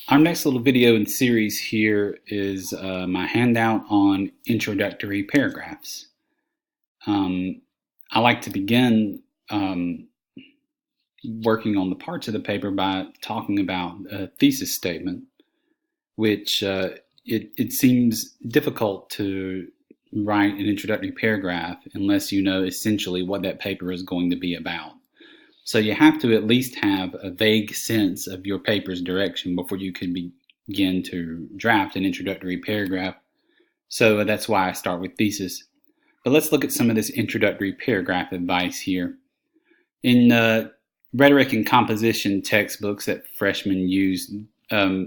Our next little video in series here is my handout on introductory paragraphs. I like to begin working on the parts of the paper by talking about a thesis statement, which it seems difficult to write an introductory paragraph unless you know essentially what that paper is going to be about. So you have to at least have a vague sense of your paper's direction before you can begin to draft an introductory paragraph. So that's why I start with thesis. But let's look at some of this introductory paragraph advice here. In rhetoric and composition textbooks that freshmen use,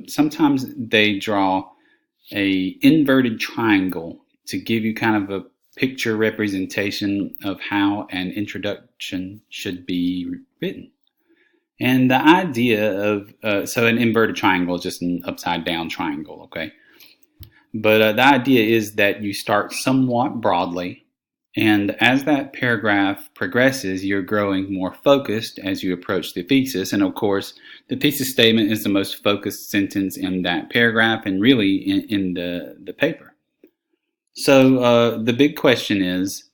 sometimes they draw a inverted triangle to give you kind of a picture representation of how an introduction should be written. And the idea of, so an inverted triangle is just an upside down triangle, okay? But the idea is that you start somewhat broadly, and as that paragraph progresses, you're growing more focused as you approach the thesis. And of course, the thesis statement is the most focused sentence in that paragraph and really in the paper. So the big question is,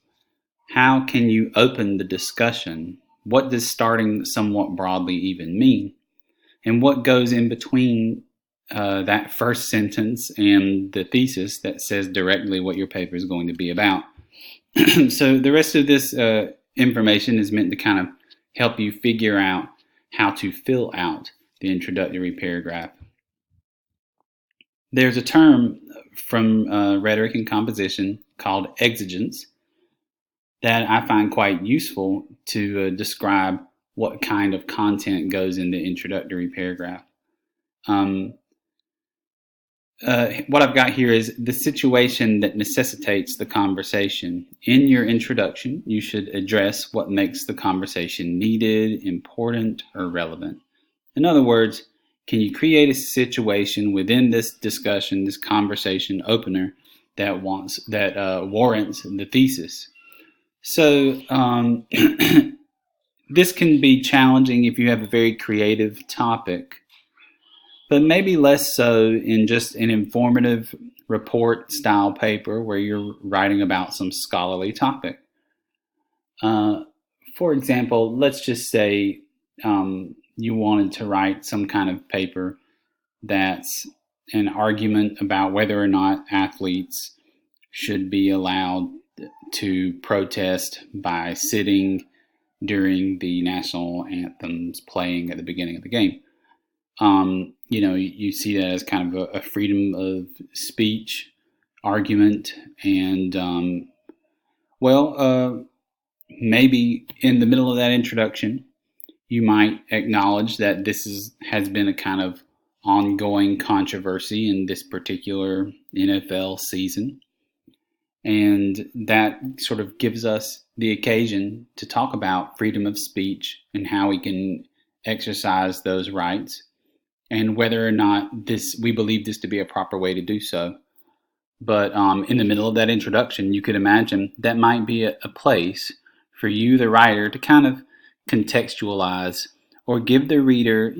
how can you open the discussion? What does starting somewhat broadly even mean? And what goes in between that first sentence and the thesis that says directly what your paper is going to be about? So the rest of this information is meant to kind of help you figure out how to fill out the introductory paragraph. There's a term from rhetoric and composition called exigence that I find quite useful to describe what kind of content goes in the introductory paragraph. What I've got here is the situation that necessitates the conversation. In your introduction, you should address what makes the conversation needed, important, or relevant. In other words, can you create a situation within this discussion, this conversation opener that warrants the thesis? So this can be challenging if you have a very creative topic, but maybe less so in just an informative report style paper where you're writing about some scholarly topic. For example, let's just say you wanted to write some kind of paper that's an argument about whether or not athletes should be allowed to protest by sitting during the national anthems playing at the beginning of the game. You see that as kind of a freedom of speech argument, and maybe in the middle of that introduction, you might acknowledge that this has been a kind of ongoing controversy in this particular NFL season. And that sort of gives us the occasion to talk about freedom of speech and how we can exercise those rights and whether or not we believe this to be a proper way to do so. But in the middle of that introduction, you could imagine that might be a place for you, the writer, to kind of contextualize or give the reader,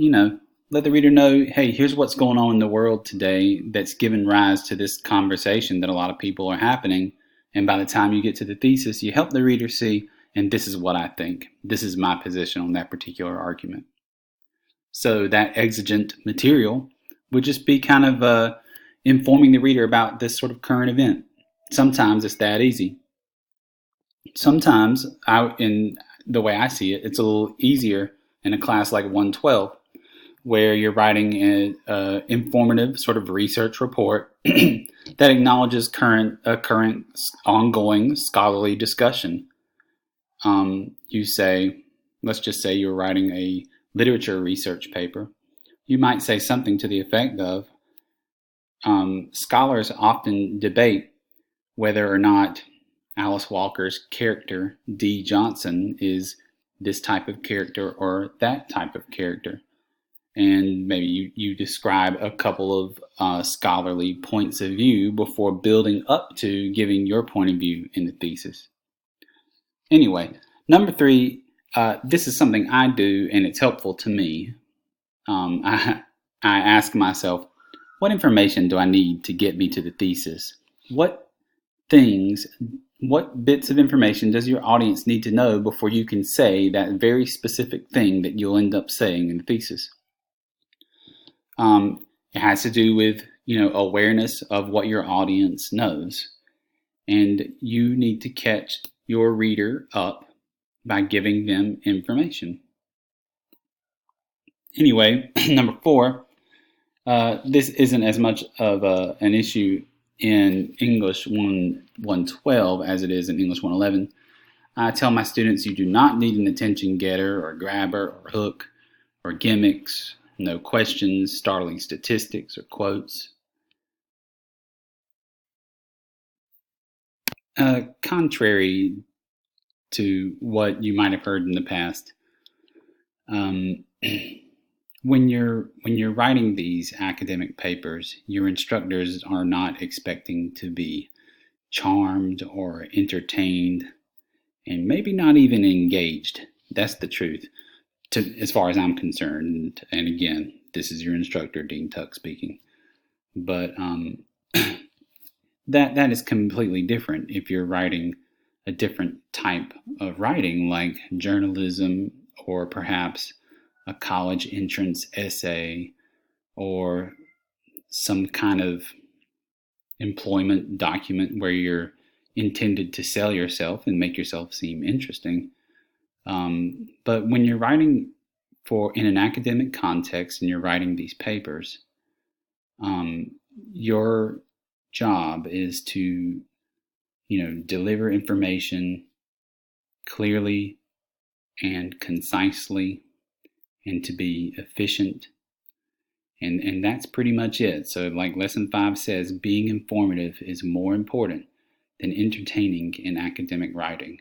let the reader know, hey, here's what's going on in the world today that's given rise to this conversation that a lot of people are happening. And by the time you get to the thesis, you help the reader see, and this is what I think. This is my position on that particular argument. So that exigent material would just be kind of informing the reader about this sort of current event. Sometimes it's that easy. Sometimes, in the way I see it, it's a little easier in a class like 112, where you're writing an informative sort of research report that acknowledges current ongoing scholarly discussion. Let's just say you're writing a literature research paper. You might say something to the effect of, scholars often debate whether or not Alice Walker's character, D. Johnson, is this type of character or that type of character. And maybe you describe a couple of scholarly points of view before building up to giving your point of view in the thesis. Anyway, number 3, this is something I do and it's helpful to me. I ask myself, what information do I need to get me to the thesis? What things, what bits of information does your audience need to know before you can say that very specific thing that you'll end up saying in the thesis? It has to do with, awareness of what your audience knows. And you need to catch your reader up by giving them information. Anyway, number 4, this isn't as much of an issue in English 112 as it is in English 111. I tell my students you do not need an attention getter or grabber or hook or gimmicks, no questions, startling statistics, or quotes. Contrary to what you might have heard in the past, um, when you're writing these academic papers, your instructors are not expecting to be charmed or entertained, and maybe not even engaged. That's the truth, as far as I'm concerned. And again, this is your instructor, Dean Tuck, speaking. But that is completely different if you're writing a different type of writing, like journalism, or perhaps a college entrance essay, or some kind of employment document where you're intended to sell yourself and make yourself seem interesting. But when you're writing in an academic context and you're writing these papers, your job is to, deliver information clearly and concisely, and to be efficient. And that's pretty much it. So like lesson 5 says, being informative is more important than entertaining in academic writing.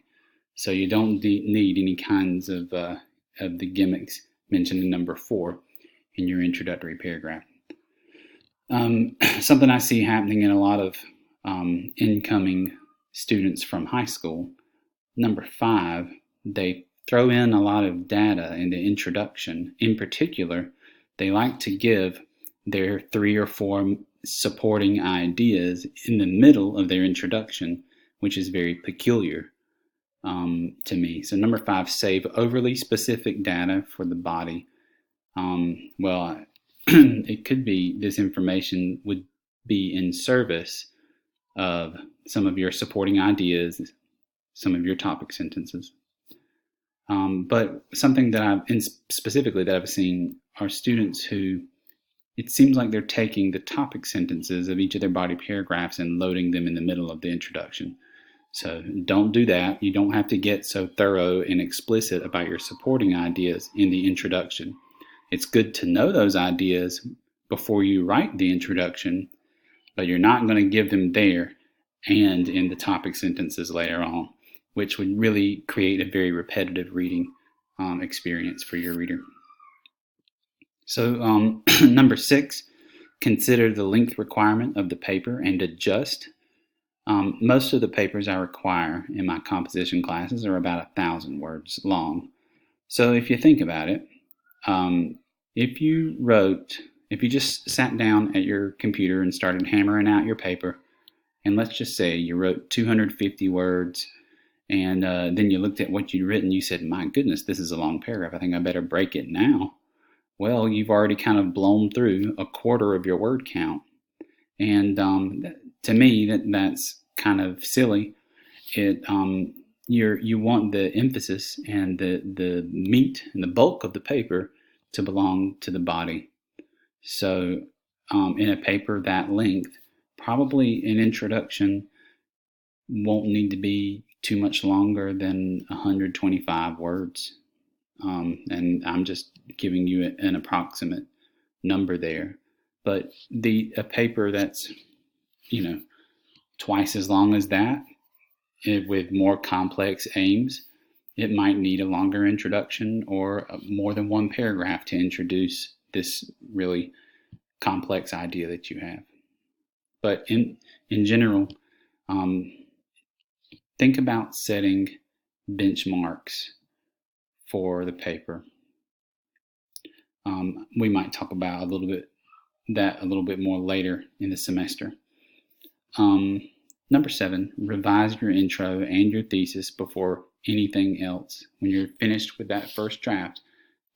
So you don't need any kinds of the gimmicks mentioned in number 4 in your introductory paragraph. Something I see happening in a lot of incoming students from high school, number 5, they throw in a lot of data in the introduction. In particular, they like to give their 3 or 4 supporting ideas in the middle of their introduction, which is very peculiar to me. So number 5, save overly specific data for the body. It could be this information would be in service of some of your supporting ideas, some of your topic sentences. But something that specifically that I've seen are students who, it seems like they're taking the topic sentences of each of their body paragraphs and loading them in the middle of the introduction. So don't do that. You don't have to get so thorough and explicit about your supporting ideas in the introduction. It's good to know those ideas before you write the introduction, but you're not going to give them there and in the topic sentences later on, which would really create a very repetitive reading experience for your reader. So number 6, consider the length requirement of the paper and adjust. Most of the papers I require in my composition classes are about 1,000 words long. So if you think about it, if you just sat down at your computer and started hammering out your paper, and let's just say you wrote 250 words, and then you looked at what you'd written, you said, my goodness, this is a long paragraph. I think I better break it now. Well, you've already kind of blown through a quarter of your word count. And to me, that's kind of silly. You want the emphasis and the meat and the bulk of the paper to belong to the body. So in a paper that length, probably an introduction won't need to be too much longer than 125 words. And I'm just giving you an approximate number there. But a paper that's, twice as long as that, with more complex aims, it might need a longer introduction or more than one paragraph to introduce this really complex idea that you have. But in general, think about setting benchmarks for the paper. We might talk about a little bit more later in the semester. Number 7, revise your intro and your thesis before anything else. When you're finished with that first draft,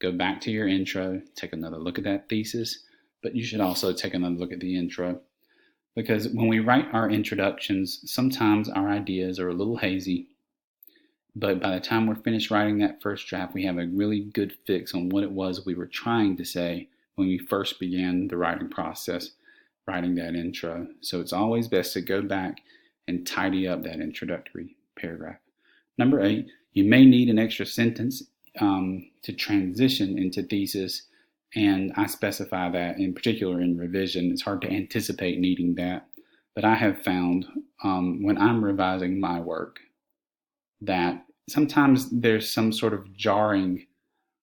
go back to your intro, take another look at that thesis, but you should also take another look at the intro. Because when we write our introductions, sometimes our ideas are a little hazy, but by the time we're finished writing that first draft, we have a really good fix on what it was we were trying to say when we first began the writing process, writing that intro. So it's always best to go back and tidy up that introductory paragraph. Number 8, you may need an extra sentence to transition into thesis, and I specify that in particular in revision. It's hard to anticipate needing that, but I have found when I'm revising my work that sometimes there's some sort of jarring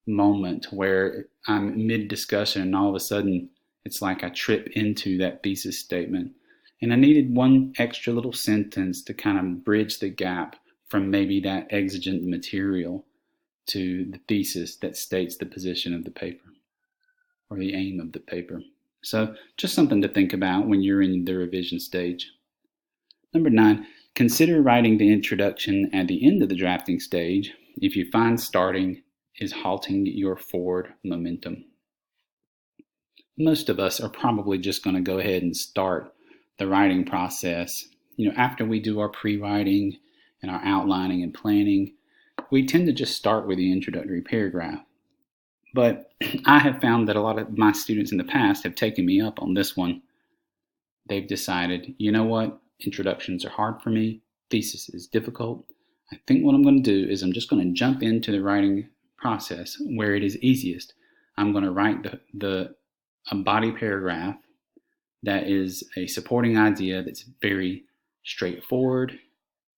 moment where I'm mid discussion and all of a sudden it's like I trip into that thesis statement. And I needed one extra little sentence to kind of bridge the gap from maybe that exigent material to the thesis that states the position of the paper or the aim of the paper. So just something to think about when you're in the revision stage. Number 9, consider writing the introduction at the end of the drafting stage if you find starting is halting your forward momentum. Most of us are probably just going to go ahead and start the writing process. After we do our pre-writing and our outlining and planning, we tend to just start with the introductory paragraph. But I have found that a lot of my students in the past have taken me up on this one. They've decided, you know what, introductions are hard for me, thesis is difficult. I think what I'm going to do is I'm just going to jump into the writing process where it is easiest. I'm going to write a body paragraph that is a supporting idea that's very straightforward,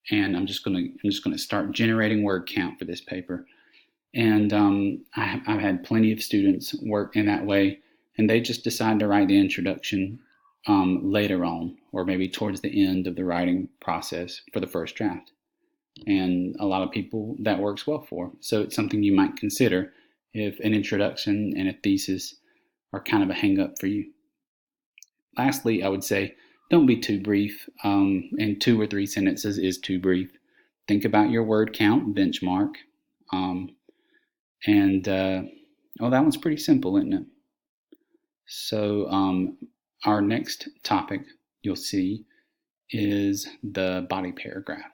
and I'm just going to start generating word count for this paper. And I've had plenty of students work in that way, and they just decide to write the introduction later on, or maybe towards the end of the writing process for the first draft. And a lot of people that works well for. So it's something you might consider if an introduction and a thesis are kind of a hang up for you. Lastly, I would say don't be too brief, and 2 or 3 sentences is too brief. Think about your word count benchmark. That one's pretty simple, isn't it? So our next topic you'll see is the body paragraph.